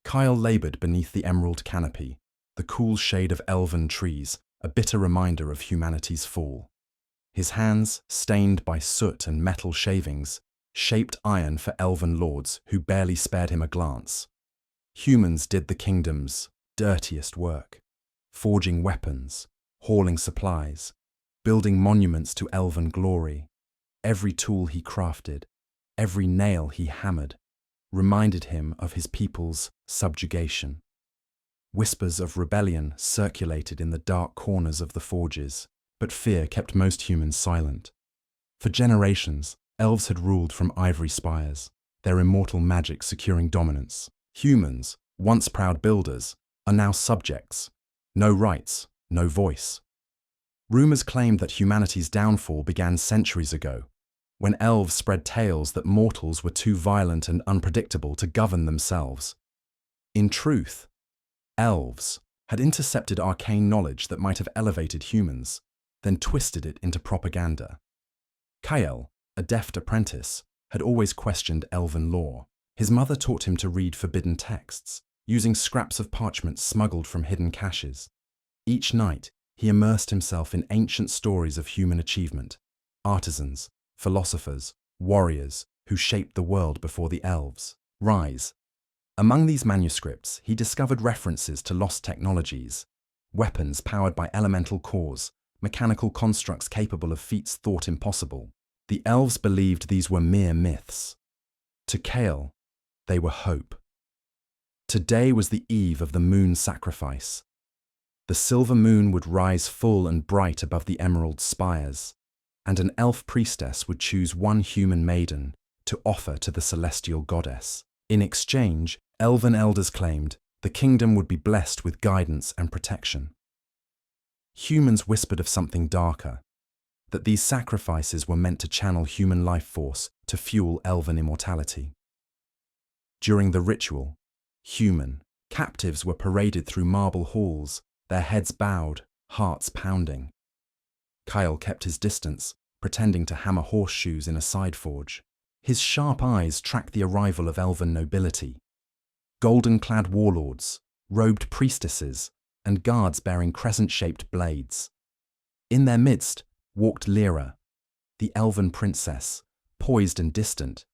Kyle labored beneath the emerald canopy, the cool shade of elven trees, a bitter reminder of humanity's fall. His hands, stained by soot and metal shavings, shaped iron for elven lords who barely spared him a glance. Humans did the kingdom's dirtiest work, forging weapons, hauling supplies, building monuments to elven glory. Every tool he crafted, every nail he hammered, reminded him of his people's subjugation. Whispers of rebellion circulated in the dark corners of the forges, but fear kept most humans silent. For generations, elves had ruled from ivory spires, their immortal magic securing dominance. Humans, once proud builders, are now subjects. No rights, no voice. Rumors claimed that humanity's downfall began centuries ago, when elves spread tales that mortals were too violent and unpredictable to govern themselves. In truth, elves had intercepted arcane knowledge that might have elevated humans, then twisted it into propaganda. Kyle, a deft apprentice, had always questioned elven lore. His mother taught him to read forbidden texts, using scraps of parchment smuggled from hidden caches. Each night, he immersed himself in ancient stories of human achievement, artisans, philosophers, warriors who shaped the world before the elves' rise. Among these manuscripts, he discovered references to lost technologies, weapons powered by elemental cores, mechanical constructs capable of feats thought impossible. The elves believed these were mere myths. To Kale, they were hope. Today was the eve of the moon sacrifice. The silver moon would rise full and bright above the emerald spires, and an elf priestess would choose one human maiden to offer to the celestial goddess. In exchange, elven elders claimed the kingdom would be blessed with guidance and protection. Humans whispered of something darker, that these sacrifices were meant to channel human life force to fuel elven immortality. During the ritual, human captives were paraded through marble halls, their heads bowed, hearts pounding. Kyle kept his distance, pretending to hammer horseshoes in a side forge. His sharp eyes tracked the arrival of elven nobility. Golden-clad warlords, robed priestesses, and guards bearing crescent-shaped blades. In their midst walked Lyra, the elven princess, poised and distant.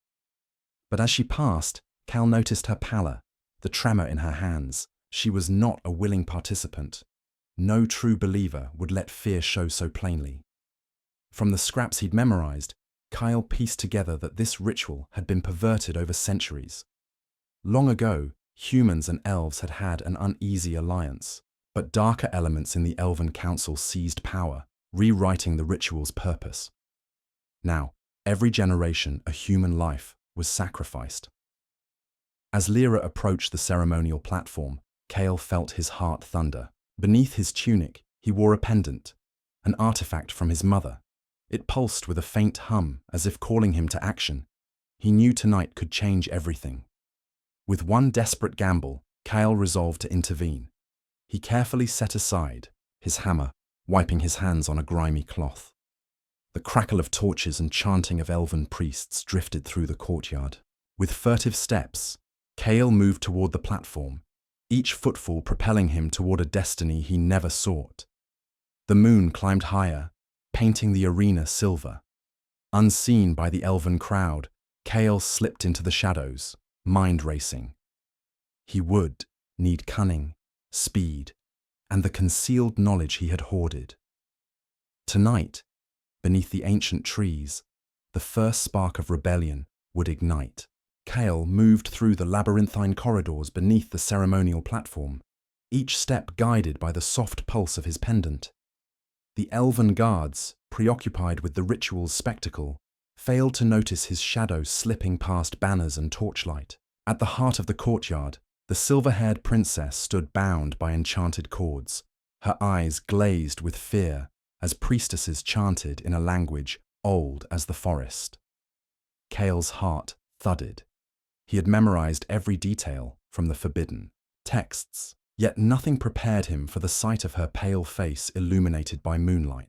But as she passed, Cal noticed her pallor, the tremor in her hands. She was not a willing participant. No true believer would let fear show so plainly. From the scraps he'd memorized, Kyle pieced together that this ritual had been perverted over centuries. Long ago, humans and elves had had an uneasy alliance, but darker elements in the Elven Council seized power, rewriting the ritual's purpose. Now, every generation a human life was sacrificed. As Lyra approached the ceremonial platform, Kale felt his heart thunder. Beneath his tunic, he wore a pendant, an artifact from his mother. It pulsed with a faint hum, as if calling him to action. He knew tonight could change everything. With one desperate gamble, Kyle resolved to intervene. He carefully set aside his hammer, wiping his hands on a grimy cloth. The crackle of torches and chanting of elven priests drifted through the courtyard. With furtive steps, Kale moved toward the platform, each footfall propelling him toward a destiny he never sought. The moon climbed higher, painting the arena silver. Unseen by the elven crowd, Kale slipped into the shadows, mind racing. He would need cunning, speed, and the concealed knowledge he had hoarded. Tonight, beneath the ancient trees, the first spark of rebellion would ignite. Kale moved through the labyrinthine corridors beneath the ceremonial platform, each step guided by the soft pulse of his pendant. The elven guards, preoccupied with the ritual's spectacle, failed to notice his shadow slipping past banners and torchlight. At the heart of the courtyard, the silver-haired princess stood bound by enchanted cords, her eyes glazed with fear as priestesses chanted in a language old as the forest. Kale's heart thudded. He had memorized every detail from the forbidden texts, yet nothing prepared him for the sight of her pale face illuminated by moonlight.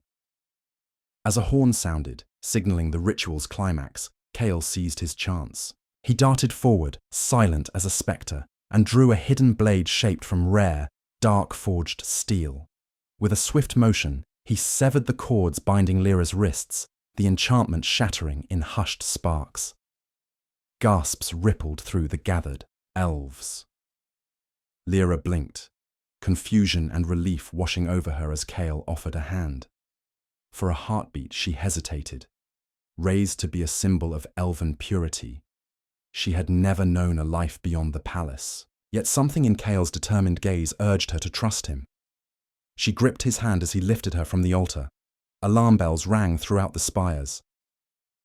As a horn sounded, signaling the ritual's climax, Kale seized his chance. He darted forward, silent as a spectre, and drew a hidden blade shaped from rare, dark-forged steel. With a swift motion, he severed the cords binding Lyra's wrists, the enchantment shattering in hushed sparks. Gasps rippled through the gathered elves. Lyra blinked, confusion and relief washing over her as Chaol offered a hand. For a heartbeat she hesitated, raised to be a symbol of elven purity. She had never known a life beyond the palace, yet something in Chaol's determined gaze urged her to trust him. She gripped his hand as he lifted her from the altar. Alarm bells rang throughout the spires.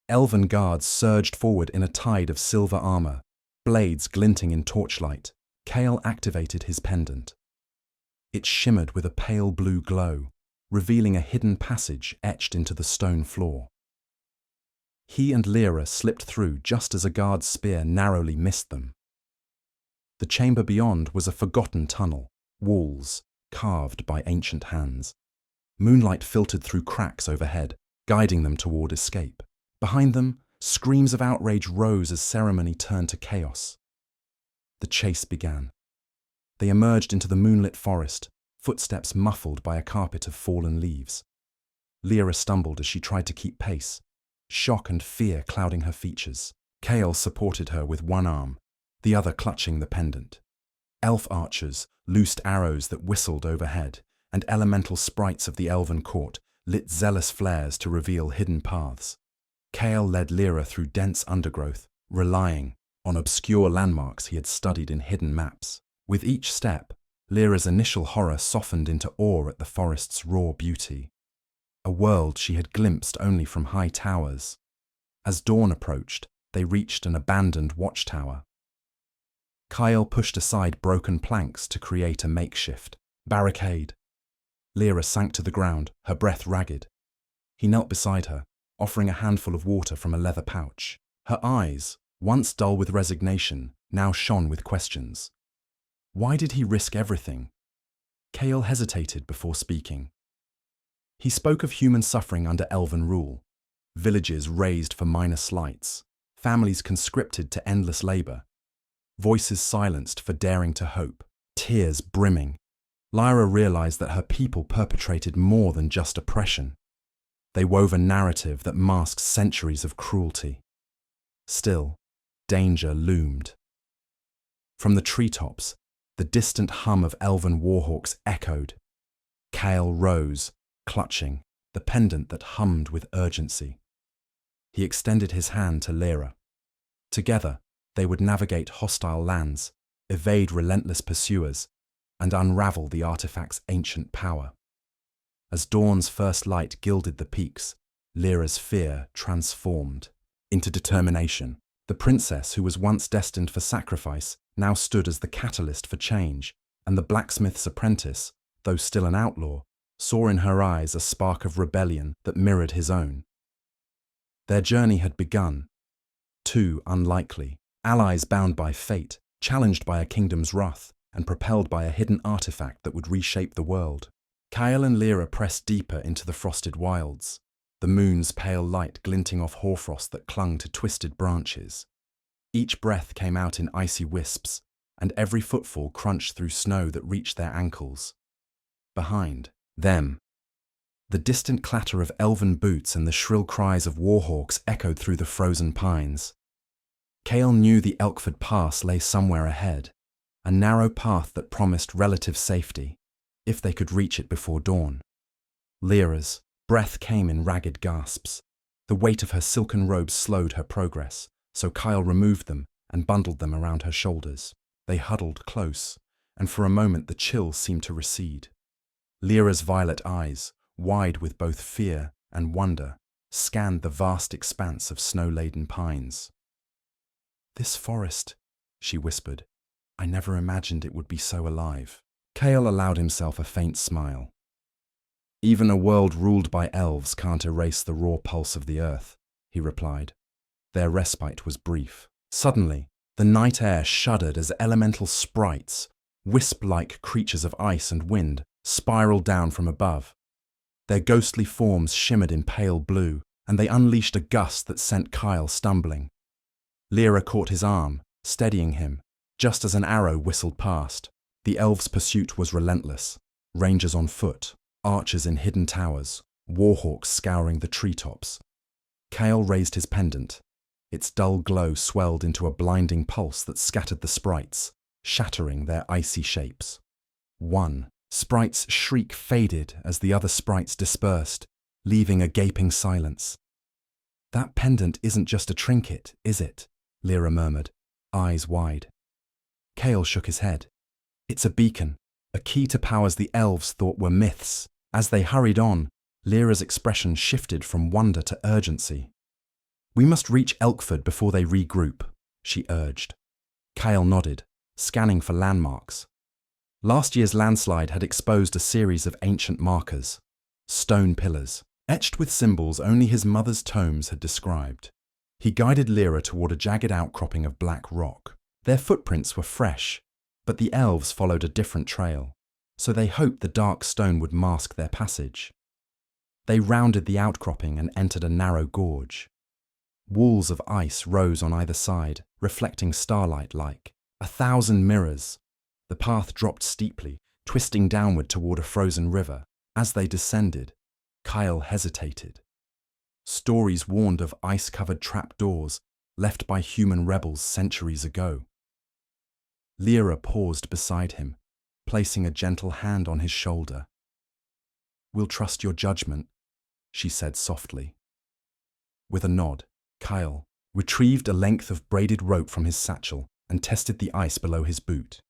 Elven guards surged forward in a tide of silver armor, blades glinting in torchlight. Chaol activated his pendant. It shimmered with a pale blue glow, revealing a hidden passage etched into the stone floor. He and Lyra slipped through just as a guard's spear narrowly missed them. The chamber beyond was a forgotten tunnel, walls carved by ancient hands. Moonlight filtered through cracks overhead, guiding them toward escape. Behind them, screams of outrage rose as ceremony turned to chaos. The chase began. They emerged into the moonlit forest, footsteps muffled by a carpet of fallen leaves. Lyra stumbled as she tried to keep pace, shock and fear clouding her features. Chaol supported her with one arm, the other clutching the pendant. Elf archers loosed arrows that whistled overhead, and elemental sprites of the elven court lit zealous flares to reveal hidden paths. Chaol led Lyra through dense undergrowth, relying on obscure landmarks he had studied in hidden maps. With each step, Lyra's initial horror softened into awe at the forest's raw beauty, a world she had glimpsed only from high towers. As dawn approached, they reached an abandoned watchtower. Chaol pushed aside broken planks to create a makeshift barricade. Lyra sank to the ground, her breath ragged. He knelt beside her, offering a handful of water from a leather pouch. Her eyes, once dull with resignation, now shone with questions. Why did he risk everything? Chaol hesitated before speaking. He spoke of human suffering under elven rule, villages razed for minor slights, families conscripted to endless labor, voices silenced for daring to hope, tears brimming. Lyra realized that her people perpetrated more than just oppression. They wove a narrative that masked centuries of cruelty. Still, danger loomed. From the treetops, the distant hum of elven warhawks echoed. Chaol rose, clutching, the pendant that hummed with urgency. He extended his hand to Lyra. Together, they would navigate hostile lands, evade relentless pursuers, and unravel the artifact's ancient power. As dawn's first light gilded the peaks, Lyra's fear transformed into determination. The princess, who was once destined for sacrifice, now stood as the catalyst for change, and the blacksmith's apprentice, though still an outlaw, saw in her eyes a spark of rebellion that mirrored his own. Their journey had begun. Two unlikely allies bound by fate, challenged by a kingdom's wrath, and propelled by a hidden artifact that would reshape the world. Chaol and Lyra pressed deeper into the frosted wilds, the moon's pale light glinting off hoarfrost that clung to twisted branches. Each breath came out in icy wisps, and every footfall crunched through snow that reached their ankles. Behind them, the distant clatter of elven boots and the shrill cries of warhawks echoed through the frozen pines. Chaol knew the Elkford Pass lay somewhere ahead, a narrow path that promised relative safety, if they could reach it before dawn. Lyra's breath came in ragged gasps. The weight of her silken robes slowed her progress, so Chaol removed them and bundled them around her shoulders. They huddled close, and for a moment the chill seemed to recede. Lyra's violet eyes, wide with both fear and wonder, scanned the vast expanse of snow-laden pines. "This forest," she whispered. "I never imagined it would be so alive." Chaol allowed himself a faint smile. "Even a world ruled by elves can't erase the raw pulse of the earth," he replied. Their respite was brief. Suddenly, the night air shuddered as elemental sprites, wisp-like creatures of ice and wind, spiraled down from above. Their ghostly forms shimmered in pale blue, and they unleashed a gust that sent Chaol stumbling. Lyra caught his arm, steadying him, Just as an arrow whistled past, the elves' pursuit was relentless. Rangers on foot, archers in hidden towers, warhawks scouring the treetops. Kale raised his pendant. Its dull glow swelled into a blinding pulse that scattered the sprites, shattering their icy shapes. One sprite's shriek faded as the other sprites dispersed, leaving a gaping silence. "That pendant isn't just a trinket, is it?" Lyra murmured, eyes wide. Kale shook his head. "It's a beacon, a key to powers the elves thought were myths." As they hurried on, Lyra's expression shifted from wonder to urgency. "We must reach Elkford before they regroup," she urged. Kale nodded, scanning for landmarks. Last year's landslide had exposed a series of ancient markers, stone pillars, etched with symbols only his mother's tomes had described. He guided Lyra toward a jagged outcropping of black rock. Their footprints were fresh, but the elves followed a different trail, so they hoped the dark stone would mask their passage. They rounded the outcropping and entered a narrow gorge. Walls of ice rose on either side, reflecting starlight like 1,000 mirrors. The path dropped steeply, twisting downward toward a frozen river. As they descended, Kyle hesitated. Stories warned of ice-covered trapdoors left by human rebels centuries ago. Lyra paused beside him, placing a gentle hand on his shoulder. "We'll trust your judgment," she said softly. With a nod, Kyle retrieved a length of braided rope from his satchel and tested the ice below his boot.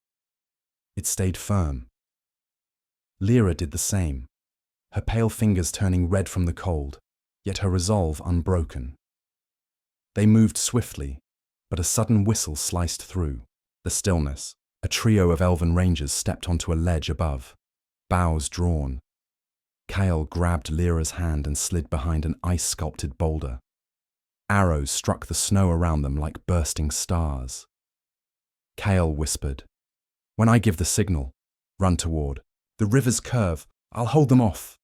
It stayed firm. Lyra did the same, her pale fingers turning red from the cold, yet her resolve unbroken. They moved swiftly, but a sudden whistle sliced through the stillness. A trio of elven rangers stepped onto a ledge above, bows drawn. Kale grabbed Lyra's hand and slid behind an ice-sculpted boulder. Arrows struck the snow around them like bursting stars. Kale whispered, "When I give the signal, run toward the river's curve. I'll hold them off."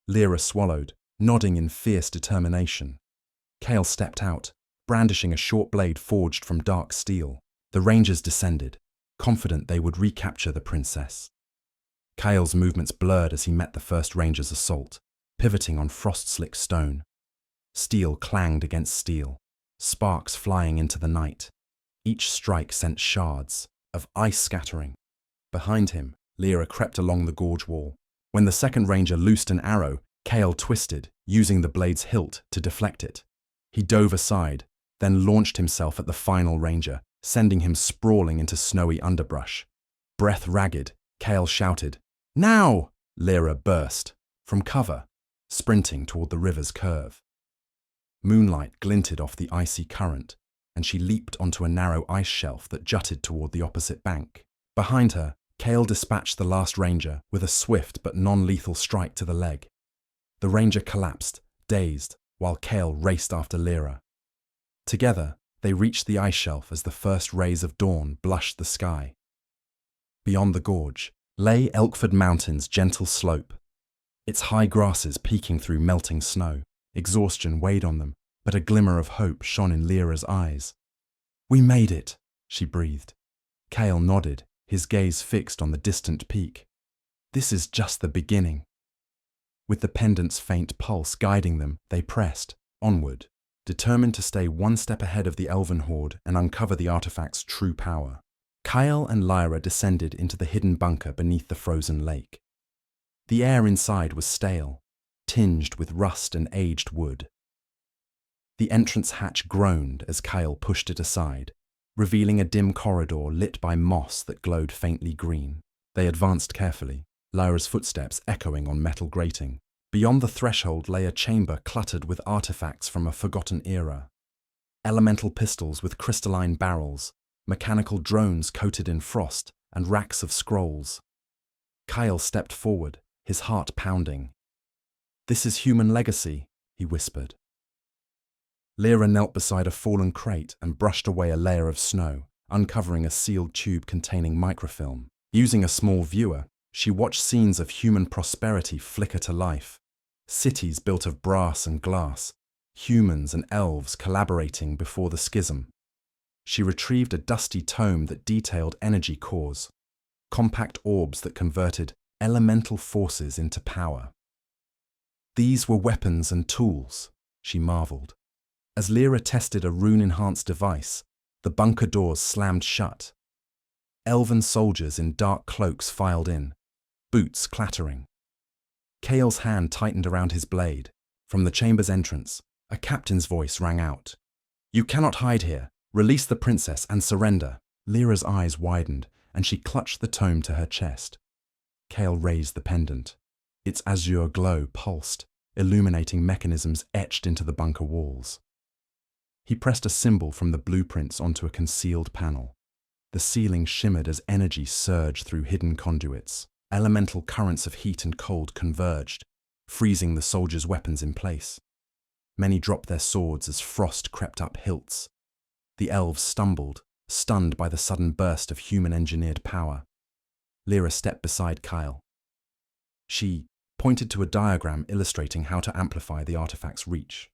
Lyra swallowed, nodding in fierce determination. Kale stepped out, brandishing a short blade forged from dark steel. The rangers descended, confident they would recapture the princess. Kale's movements blurred as he met the first ranger's assault, pivoting on frost-slick stone. Steel clanged against steel, sparks flying into the night. Each strike sent shards of ice scattering. Behind him, Lyra crept along the gorge wall. When the second ranger loosed an arrow, Kale twisted, using the blade's hilt to deflect it. He dove aside, then launched himself at the final ranger, sending him sprawling into snowy underbrush. Breath ragged, Kale shouted, "Now!" Lyra burst, from cover, sprinting toward the river's curve. Moonlight glinted off the icy current, and she leaped onto a narrow ice shelf that jutted toward the opposite bank. Behind her, Kale dispatched the last ranger with a swift but non-lethal strike to the leg. The ranger collapsed, dazed, while Kale raced after Lyra. Together, they reached the ice shelf as the first rays of dawn blushed the sky. Beyond the gorge lay Elkford Mountain's gentle slope, its high grasses peeking through melting snow. Exhaustion weighed on them, but a glimmer of hope shone in Lyra's eyes. "We made it," she breathed. Kale nodded, his gaze fixed on the distant peak. "This is just the beginning." With the pendant's faint pulse guiding them, they pressed onward, determined to stay one step ahead of the elven horde and uncover the artifact's true power. Kyle and Lyra descended into the hidden bunker beneath the frozen lake. The air inside was stale, tinged with rust and aged wood. The entrance hatch groaned as Kyle pushed it aside, revealing a dim corridor lit by moss that glowed faintly green. They advanced carefully, Lyra's footsteps echoing on metal grating. Beyond the threshold lay a chamber cluttered with artifacts from a forgotten era. Elemental pistols with crystalline barrels, mechanical drones coated in frost, and racks of scrolls. Kyle stepped forward, his heart pounding. "This is human legacy," he whispered. Lyra knelt beside a fallen crate and brushed away a layer of snow, uncovering a sealed tube containing microfilm. Using a small viewer, she watched scenes of human prosperity flicker to life. Cities built of brass and glass, humans and elves collaborating before the schism. She retrieved a dusty tome that detailed energy cores, compact orbs that converted elemental forces into power. These were weapons and tools, she marveled. As Lyra tested a rune-enhanced device, the bunker doors slammed shut. Elven soldiers in dark cloaks filed in, boots clattering. Kael's hand tightened around his blade. From the chamber's entrance, a captain's voice rang out. "You cannot hide here. Release the princess and surrender." Lyra's eyes widened, and she clutched the tome to her chest. Kael raised the pendant. Its azure glow pulsed, illuminating mechanisms etched into the bunker walls. He pressed a symbol from the blueprints onto a concealed panel. The ceiling shimmered as energy surged through hidden conduits. Elemental currents of heat and cold converged, freezing the soldiers' weapons in place. Many dropped their swords as frost crept up hilts. The elves stumbled, stunned by the sudden burst of human-engineered power. Lyra stepped beside Kael. She pointed to a diagram illustrating how to amplify the artifact's reach.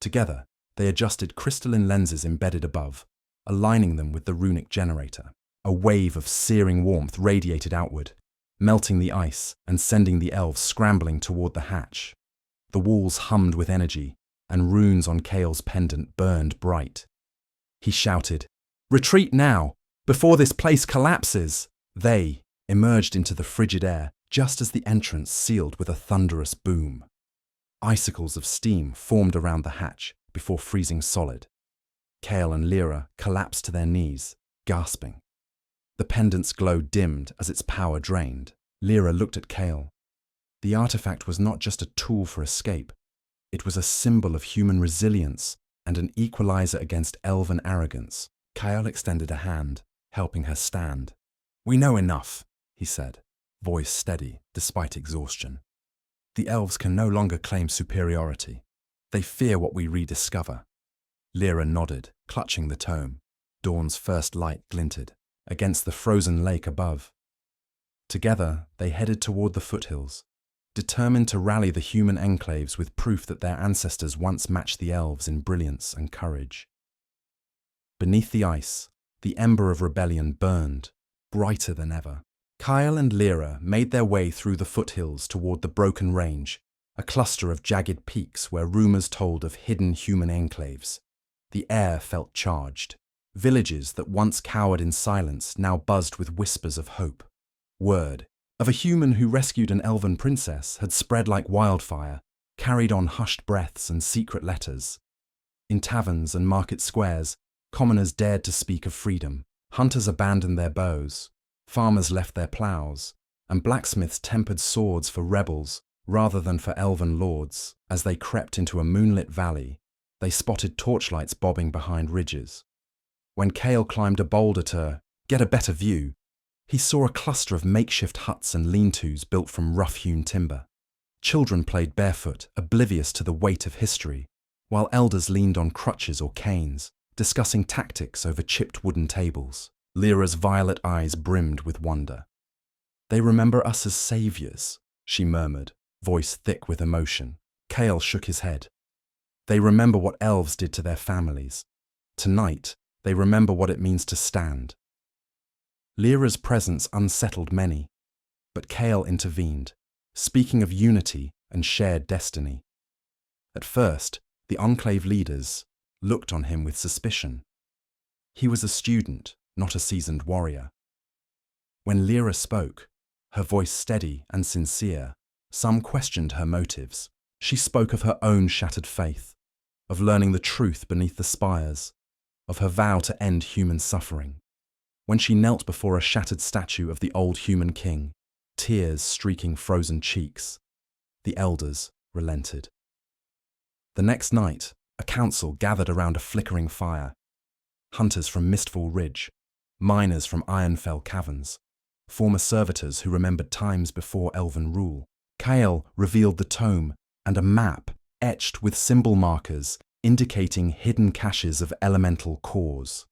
Together, they adjusted crystalline lenses embedded above, aligning them with the runic generator. A wave of searing warmth radiated outward, melting the ice and sending the elves scrambling toward the hatch. The walls hummed with energy, and runes on Kael's pendant burned bright. He shouted, "Retreat now, before this place collapses!" They emerged into the frigid air just as the entrance sealed with a thunderous boom. Icicles of steam formed around the hatch before freezing solid. Kael and Lyra collapsed to their knees, gasping. The pendant's glow dimmed as its power drained. Lyra looked at Kael. The artifact was not just a tool for escape. It was a symbol of human resilience and an equalizer against elven arrogance. Kael extended a hand, helping her stand. "We know enough," he said, voice steady despite exhaustion. "The elves can no longer claim superiority. They fear what we rediscover." Lyra nodded, clutching the tome. Dawn's first light glinted against the frozen lake above. Together, they headed toward the foothills, determined to rally the human enclaves with proof that their ancestors once matched the elves in brilliance and courage. Beneath the ice, the ember of rebellion burned, brighter than ever. Kael and Lyra made their way through the foothills toward the Broken Range, a cluster of jagged peaks where rumors told of hidden human enclaves. The air felt charged. Villages that once cowered in silence now buzzed with whispers of hope. Word of a human who rescued an elven princess had spread like wildfire, carried on hushed breaths and secret letters. In taverns and market squares, commoners dared to speak of freedom. Hunters abandoned their bows, farmers left their plows, and blacksmiths tempered swords for rebels rather than for elven lords. As they crept into a moonlit valley, they spotted torchlights bobbing behind ridges. When Kael climbed a boulder to get a better view, he saw a cluster of makeshift huts and lean-tos built from rough-hewn timber. Children played barefoot, oblivious to the weight of history, while elders leaned on crutches or canes, discussing tactics over chipped wooden tables. Lyra's violet eyes brimmed with wonder. "They remember us as saviors," she murmured, voice thick with emotion. Kael shook his head. "They remember what elves did to their families. Tonight, they remember what it means to stand." Lyra's presence unsettled many, but Kael intervened, speaking of unity and shared destiny. At first, the Enclave leaders looked on him with suspicion. He was a student, not a seasoned warrior. When Lyra spoke, her voice steady and sincere, some questioned her motives. She spoke of her own shattered faith, of learning the truth beneath the spires, of her vow to end human suffering. When she knelt before a shattered statue of the old human king, tears streaking frozen cheeks, the elders relented. The next night, a council gathered around a flickering fire. Hunters from Mistfall Ridge, miners from Ironfell Caverns, former servitors who remembered times before elven rule. Kael revealed the tome and a map etched with symbol markers indicating hidden caches of elemental cores.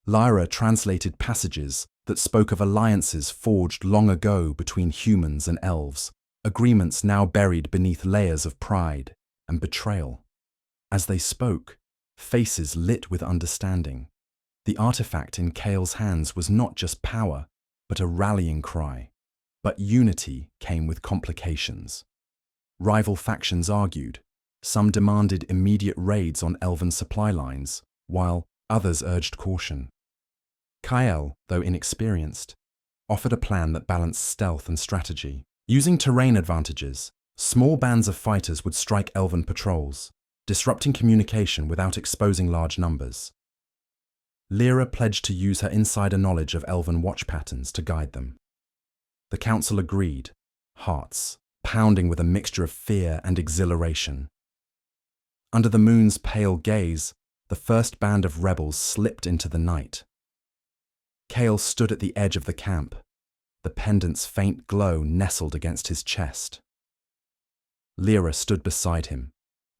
Lyra translated passages that spoke of alliances forged long ago between humans and elves, agreements now buried beneath layers of pride and betrayal. As they spoke, faces lit with understanding. The artifact in Kael's hands was not just power, but a rallying cry. But unity came with complications. Rival factions argued. Some demanded immediate raids on Elven supply lines, while others urged caution. Kael, though inexperienced, offered a plan that balanced stealth and strategy. Using terrain advantages, small bands of fighters would strike Elven patrols, disrupting communication without exposing large numbers. Lyra pledged to use her insider knowledge of Elven watch patterns to guide them. The council agreed, hearts pounding with a mixture of fear and exhilaration. Under the moon's pale gaze, the first band of rebels slipped into the night. Kael stood at the edge of the camp, the pendant's faint glow nestled against his chest. Lyra stood beside him,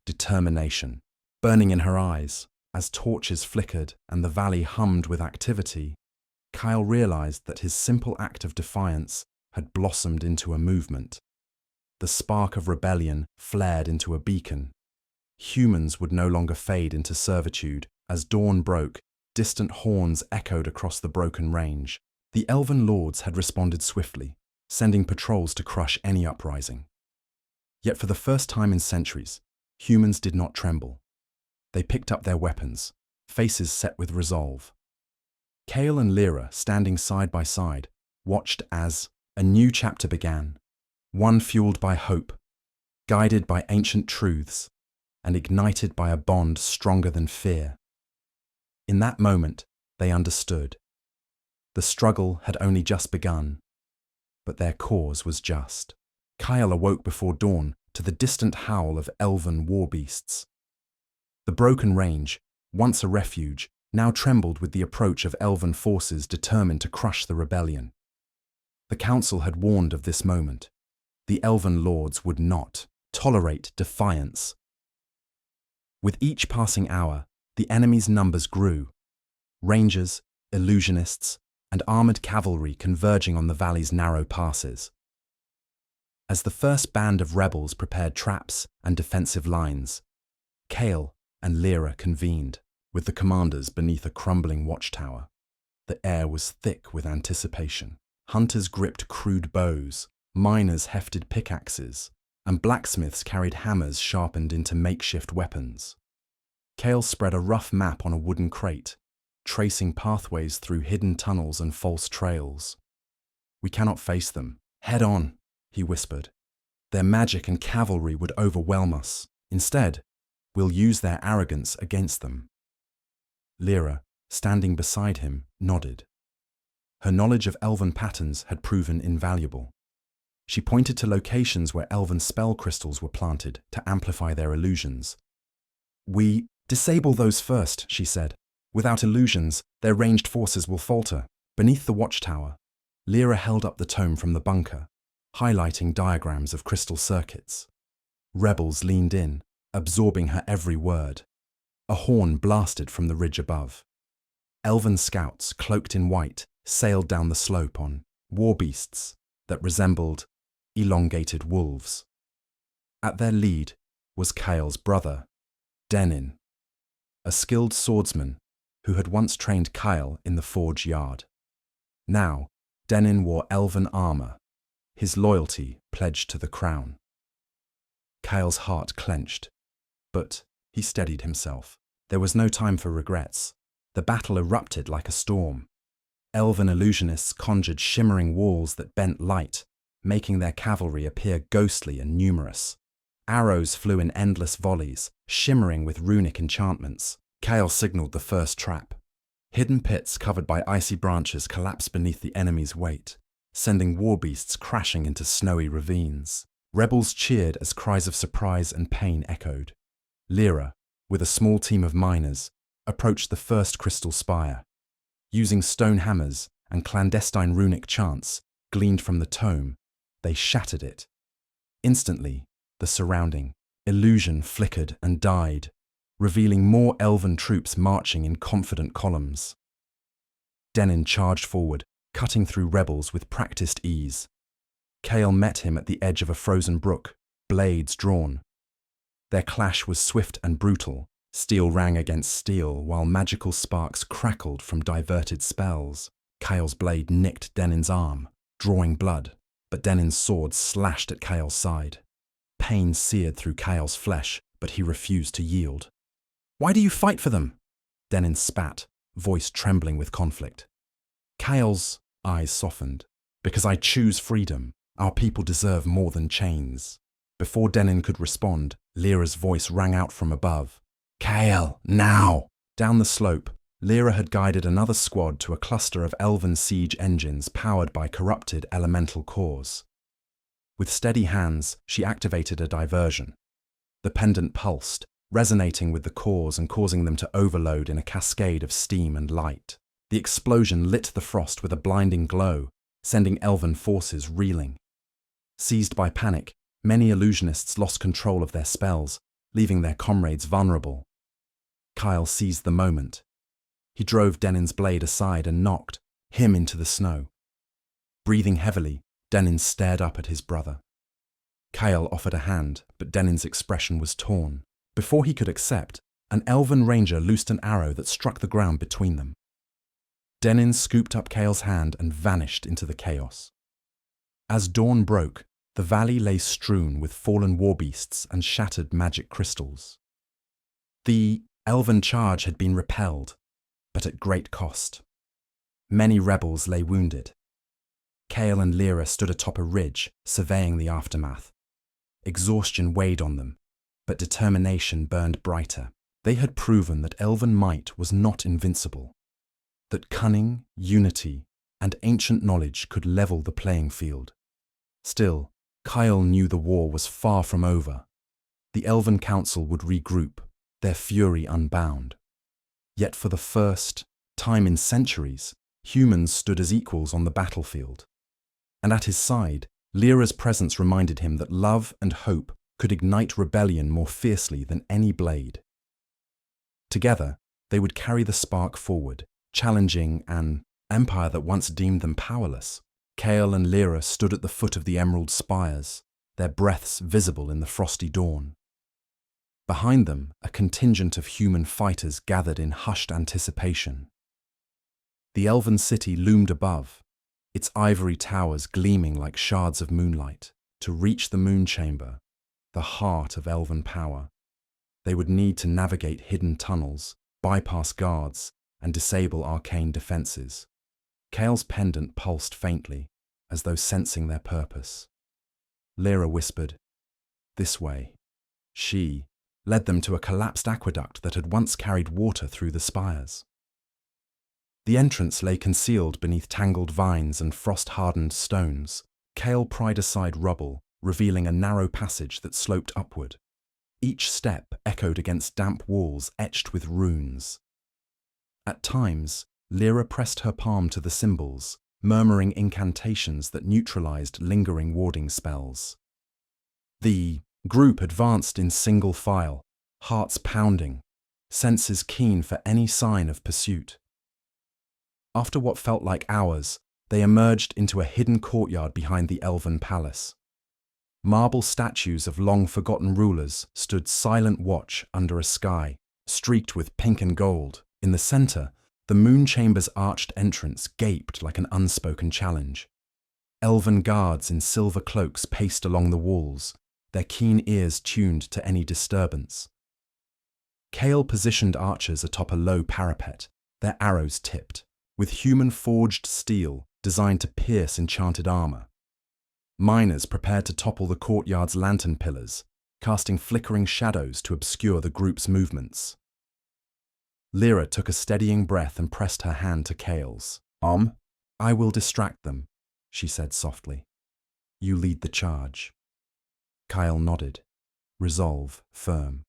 determination burning in her eyes. As torches flickered and the valley hummed with activity, Kael realized that his simple act of defiance had blossomed into a movement. The spark of rebellion flared into a beacon. Humans would no longer fade into servitude. As dawn broke, distant horns echoed across the broken range. The Elven lords had responded swiftly, sending patrols to crush any uprising. Yet for the first time in centuries, humans did not tremble. They picked up their weapons, faces set with resolve. Kael and Lyra, standing side by side, watched as a new chapter began, one fueled by hope, guided by ancient truths, and ignited by a bond stronger than fear. In that moment, they understood. The struggle had only just begun, but their cause was just. Kael awoke before dawn to the distant howl of Elven war beasts. The broken range, once a refuge, now trembled with the approach of Elven forces determined to crush the rebellion. The council had warned of this moment. The Elven lords would not tolerate defiance. With each passing hour, the enemy's numbers grew. Rangers, illusionists, and armored cavalry converging on the valley's narrow passes. As the first band of rebels prepared traps and defensive lines, Kael and Lyra convened, with the commanders beneath a crumbling watchtower. The air was thick with anticipation. Hunters gripped crude bows, miners hefted pickaxes, and blacksmiths carried hammers sharpened into makeshift weapons. Kael spread a rough map on a wooden crate, tracing pathways through hidden tunnels and false trails. "We cannot face them. Head on," he whispered. "Their magic and cavalry would overwhelm us. Instead, we'll use their arrogance against them." Lyra, standing beside him, nodded. Her knowledge of Elven patterns had proven invaluable. She pointed to locations where Elven spell crystals were planted to amplify their illusions. "We disable those first," she said. "Without illusions, their ranged forces will falter." Beneath the watchtower, Lyra held up the tome from the bunker, highlighting diagrams of crystal circuits. Rebels leaned in, absorbing her every word. A horn blasted from the ridge above. Elven scouts, cloaked in white, sailed down the slope on war beasts that resembled elongated wolves. At their lead was Kael's brother, Denin, a skilled swordsman who had once trained Kael in the forge yard. Now, Denin wore Elven armor, his loyalty pledged to the crown. Kael's heart clenched, but he steadied himself. There was no time for regrets. The battle erupted like a storm. Elven illusionists conjured shimmering walls that bent light, making their cavalry appear ghostly and numerous. Arrows flew in endless volleys, shimmering with runic enchantments. Kael signaled the first trap. Hidden pits covered by icy branches collapsed beneath the enemy's weight, sending war beasts crashing into snowy ravines. Rebels cheered as cries of surprise and pain echoed. Lyra, with a small team of miners, approached the first crystal spire. Using stone hammers and clandestine runic chants gleaned from the tome, they shattered it. Instantly, the surrounding illusion flickered and died, revealing more Elven troops marching in confident columns. Denin charged forward, cutting through rebels with practiced ease. Kael met him at the edge of a frozen brook, blades drawn. Their clash was swift and brutal, Steel rang against steel while magical sparks crackled from diverted spells. Kael's blade nicked Denin's arm, drawing blood, but Denin's sword slashed at Kael's side. Pain seared through Kael's flesh, but he refused to yield. "Why do you fight for them?" Denin spat, voice trembling with conflict. Kael's eyes softened. "Because I choose freedom. Our people deserve more than chains." Before Denin could respond, Lyra's voice rang out from above. "Kael, now!" Down the slope, Lyra had guided another squad to a cluster of Elven siege engines powered by corrupted elemental cores. With steady hands, she activated a diversion. The pendant pulsed, resonating with the cores and causing them to overload in a cascade of steam and light. The explosion lit the frost with a blinding glow, sending Elven forces reeling. Seized by panic, many illusionists lost control of their spells, leaving their comrades vulnerable. Kael seized the moment. He drove Denin's blade aside and knocked him into the snow. Breathing heavily, Denin stared up at his brother. Kael offered a hand, but Denin's expression was torn. Before he could accept, an Elven ranger loosed an arrow that struck the ground between them. Denin scooped up Kael's hand and vanished into the chaos. As dawn broke, the valley lay strewn with fallen warbeasts and shattered magic crystals. The Elven charge had been repelled, but at great cost. Many rebels lay wounded. Kael and Lyra stood atop a ridge, surveying the aftermath. Exhaustion weighed on them, but determination burned brighter. They had proven that Elven might was not invincible, that cunning, unity, and ancient knowledge could level the playing field. Still, Kael knew the war was far from over. The Elven Council would regroup, their fury unbound. Yet for the first time in centuries, humans stood as equals on the battlefield. And at his side, Lyra's presence reminded him that love and hope could ignite rebellion more fiercely than any blade. Together, they would carry the spark forward, challenging an empire that once deemed them powerless. Kael and Lyra stood at the foot of the emerald spires, their breaths visible in the frosty dawn. Behind them, a contingent of human fighters gathered in hushed anticipation. The Elven city loomed above, its ivory towers gleaming like shards of moonlight. To reach the moon chamber, the heart of Elven power, they would need to navigate hidden tunnels, bypass guards, and disable arcane defenses. Kael's pendant pulsed faintly, as though sensing their purpose. Lyra whispered, "This way." She led them to a collapsed aqueduct that had once carried water through the spires. The entrance lay concealed beneath tangled vines and frost-hardened stones. Kael pried aside rubble, revealing a narrow passage that sloped upward. Each step echoed against damp walls etched with runes. At times, Lyra pressed her palm to the symbols, murmuring incantations that neutralized lingering warding spells. The group advanced in single file, hearts pounding, senses keen for any sign of pursuit. After what felt like hours, they emerged into a hidden courtyard behind the Elven palace. Marble statues of long-forgotten rulers stood silent watch under a sky, streaked with pink and gold. In the center, the moon chamber's arched entrance gaped like an unspoken challenge. Elven guards in silver cloaks paced along the walls, their keen ears tuned to any disturbance. Kael positioned archers atop a low parapet, their arrows tipped, with human-forged steel designed to pierce enchanted armor. Miners prepared to topple the courtyard's lantern pillars, casting flickering shadows to obscure the group's movements. Lyra took a steadying breath and pressed her hand to Kael's. "I will distract them," she said softly. "You lead the charge." Kael nodded, resolve firm.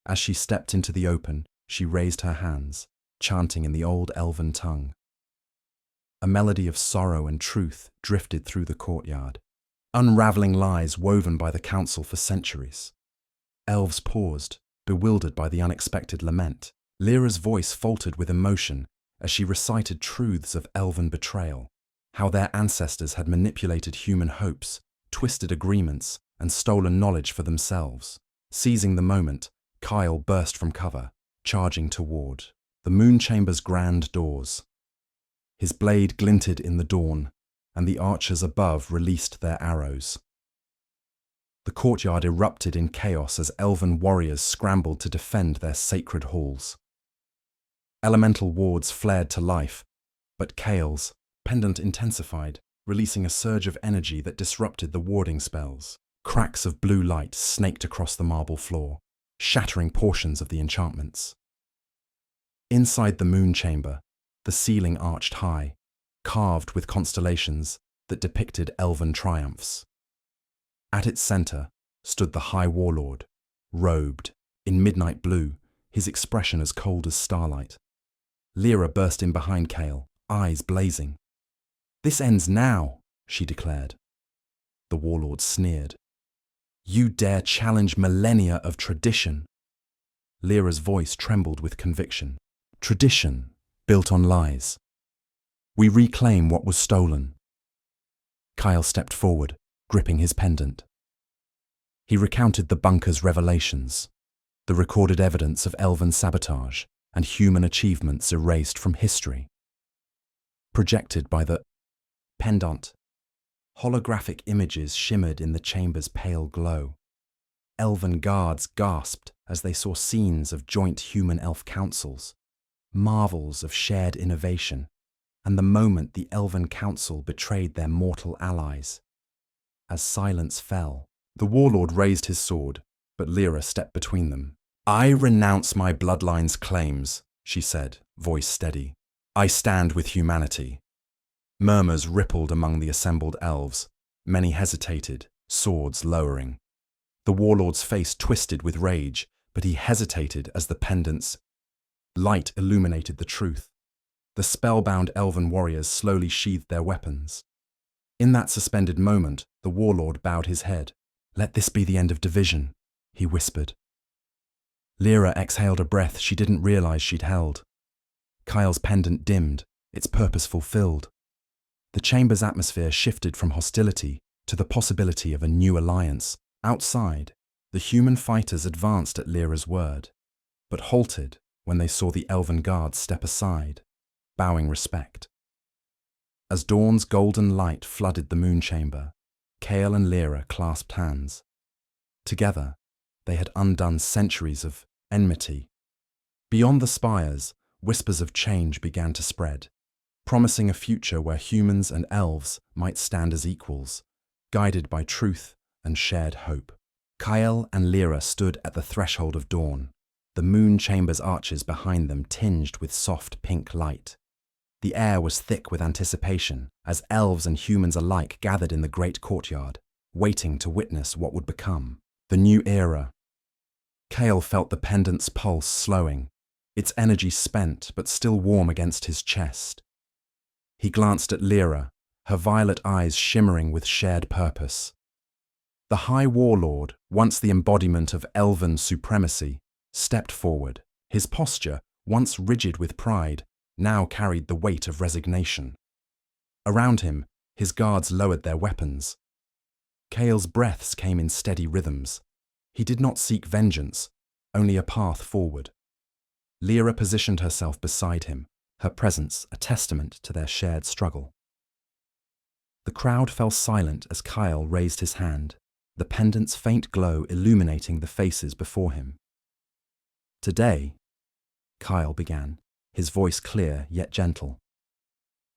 As she stepped into the open, she raised her hands, chanting in the old Elven tongue. A melody of sorrow and truth drifted through the courtyard, unraveling lies woven by the council for centuries. Elves paused, bewildered by the unexpected lament. Lyra's voice faltered with emotion as she recited truths of Elven betrayal, how their ancestors had manipulated human hopes, twisted agreements, and stolen knowledge for themselves. Seizing the moment, Kyle burst from cover, charging toward the moon chamber's grand doors. His blade glinted in the dawn, and the archers above released their arrows. The courtyard erupted in chaos as elven warriors scrambled to defend their sacred halls. Elemental wards flared to life, but Kale's pendant intensified, releasing a surge of energy that disrupted the warding spells. Cracks of blue light snaked across the marble floor, shattering portions of the enchantments. Inside the moon chamber, the ceiling arched high, carved with constellations that depicted elven triumphs. At its center stood the High Warlord, robed in midnight blue, his expression as cold as starlight. Lyra burst in behind Kale, eyes blazing. "This ends now," she declared. The Warlord sneered. "You dare challenge millennia of tradition?" Lyra's voice trembled with conviction. "Tradition, built on lies. We reclaim what was stolen." Kyle stepped forward, gripping his pendant. He recounted the bunker's revelations, the recorded evidence of elven sabotage and human achievements erased from history. Projected by the pendant, holographic images shimmered in the chamber's pale glow. Elven guards gasped as they saw scenes of joint human-elf councils, marvels of shared innovation, and the moment the Elven Council betrayed their mortal allies. As silence fell, the Warlord raised his sword, but Lyra stepped between them. "I renounce my bloodline's claims," she said, voice steady. "I stand with humanity." Murmurs rippled among the assembled elves. Many hesitated, swords lowering. The Warlord's face twisted with rage, but he hesitated as the pendant's light illuminated the truth. The spellbound elven warriors slowly sheathed their weapons. In that suspended moment, the Warlord bowed his head. "Let this be the end of division," he whispered. Lyra exhaled a breath she didn't realize she'd held. Kyle's pendant dimmed, its purpose fulfilled. The chamber's atmosphere shifted from hostility to the possibility of a new alliance. Outside, the human fighters advanced at Lyra's word, but halted when they saw the elven guards step aside, bowing respect. As dawn's golden light flooded the moon chamber, Kale and Lyra clasped hands. Together, they had undone centuries of enmity. Beyond the spires, whispers of change began to spread, promising a future where humans and elves might stand as equals, guided by truth and shared hope. Kyle and Lyra stood at the threshold of dawn, the moon chamber's arches behind them tinged with soft pink light. The air was thick with anticipation as elves and humans alike gathered in the great courtyard, waiting to witness what would become the new era. Kale felt the pendant's pulse slowing, its energy spent but still warm against his chest. He glanced at Lyra, her violet eyes shimmering with shared purpose. The High Warlord, once the embodiment of elven supremacy, stepped forward. His posture, once rigid with pride, now carried the weight of resignation. Around him, his guards lowered their weapons. Kale's breaths came in steady rhythms. He did not seek vengeance, only a path forward. Lyra positioned herself beside him, her presence a testament to their shared struggle. The crowd fell silent as Kyle raised his hand, the pendant's faint glow illuminating the faces before him. "Today," Kyle began, his voice clear yet gentle,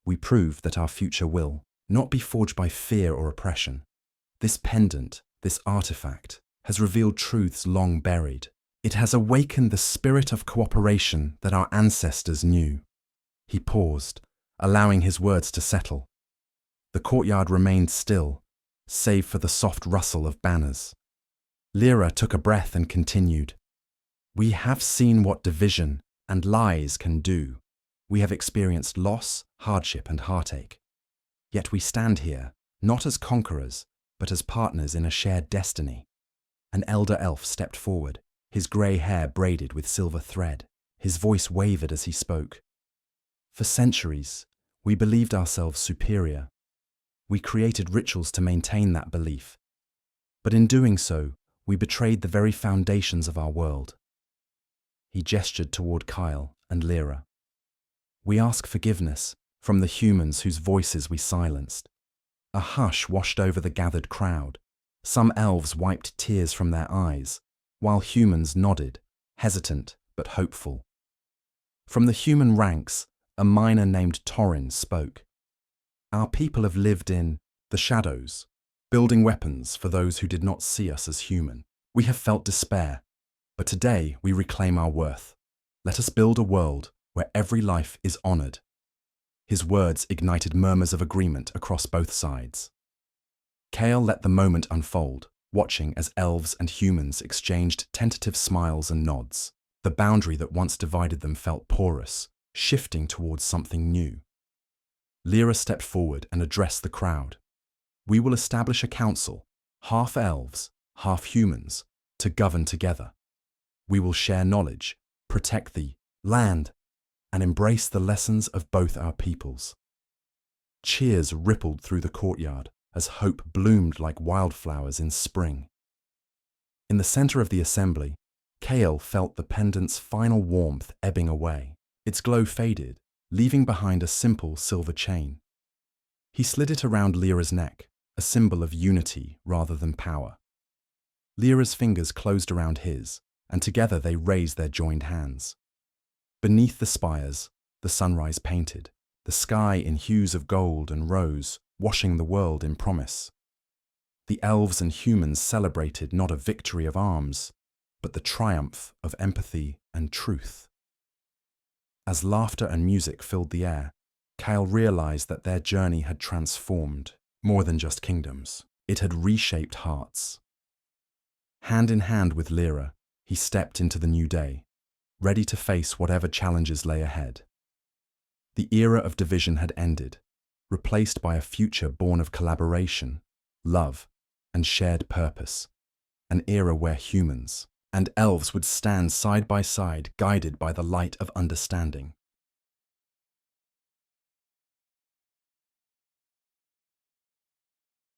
"we prove that our future will not be forged by fear or oppression. This pendant, this artifact, has revealed truths long buried. It has awakened the spirit of cooperation that our ancestors knew." He paused, allowing his words to settle. The courtyard remained still, save for the soft rustle of banners. Lyra took a breath and continued. "We have seen what division and lies can do. We have experienced loss, hardship, and heartache. Yet we stand here, not as conquerors, but as partners in a shared destiny." An elder elf stepped forward, his grey hair braided with silver thread. His voice wavered as he spoke. "For centuries, we believed ourselves superior. We created rituals to maintain that belief. But in doing so, we betrayed the very foundations of our world. He gestured toward Kyle and Lyra. We ask forgiveness from the humans whose voices we silenced. A hush washed over the gathered crowd. Some elves wiped tears from their eyes, while humans nodded, hesitant but hopeful. From the human ranks, a miner named Torrin spoke. Our people have lived in the shadows, building weapons for those who did not see us as human. We have felt despair, but today we reclaim our worth. Let us build a world where every life is honored. His words ignited murmurs of agreement across both sides. Kale let the moment unfold, watching as elves and humans exchanged tentative smiles and nods. The boundary that once divided them felt porous, shifting towards something new. Lyra stepped forward and addressed the crowd. We will establish a council, half elves, half humans, to govern together. We will share knowledge, protect the land, and embrace the lessons of both our peoples. Cheers rippled through the courtyard as hope bloomed like wildflowers in spring. In the center of the assembly, Kale felt the pendant's final warmth ebbing away. Its glow faded, leaving behind a simple silver chain. He slid it around Lyra's neck, a symbol of unity rather than power. Lyra's fingers closed around his, and together they raised their joined hands. Beneath the spires, the sunrise painted, the sky in hues of gold and rose, washing the world in promise. The elves and humans celebrated not a victory of arms, but the triumph of empathy and truth. As laughter and music filled the air, Kyle realized that their journey had transformed more than just kingdoms. It had reshaped hearts. Hand in hand with Lyra, he stepped into the new day, ready to face whatever challenges lay ahead. The era of division had ended, replaced by a future born of collaboration, love, and shared purpose. An era where humans and elves would stand side by side, guided by the light of understanding.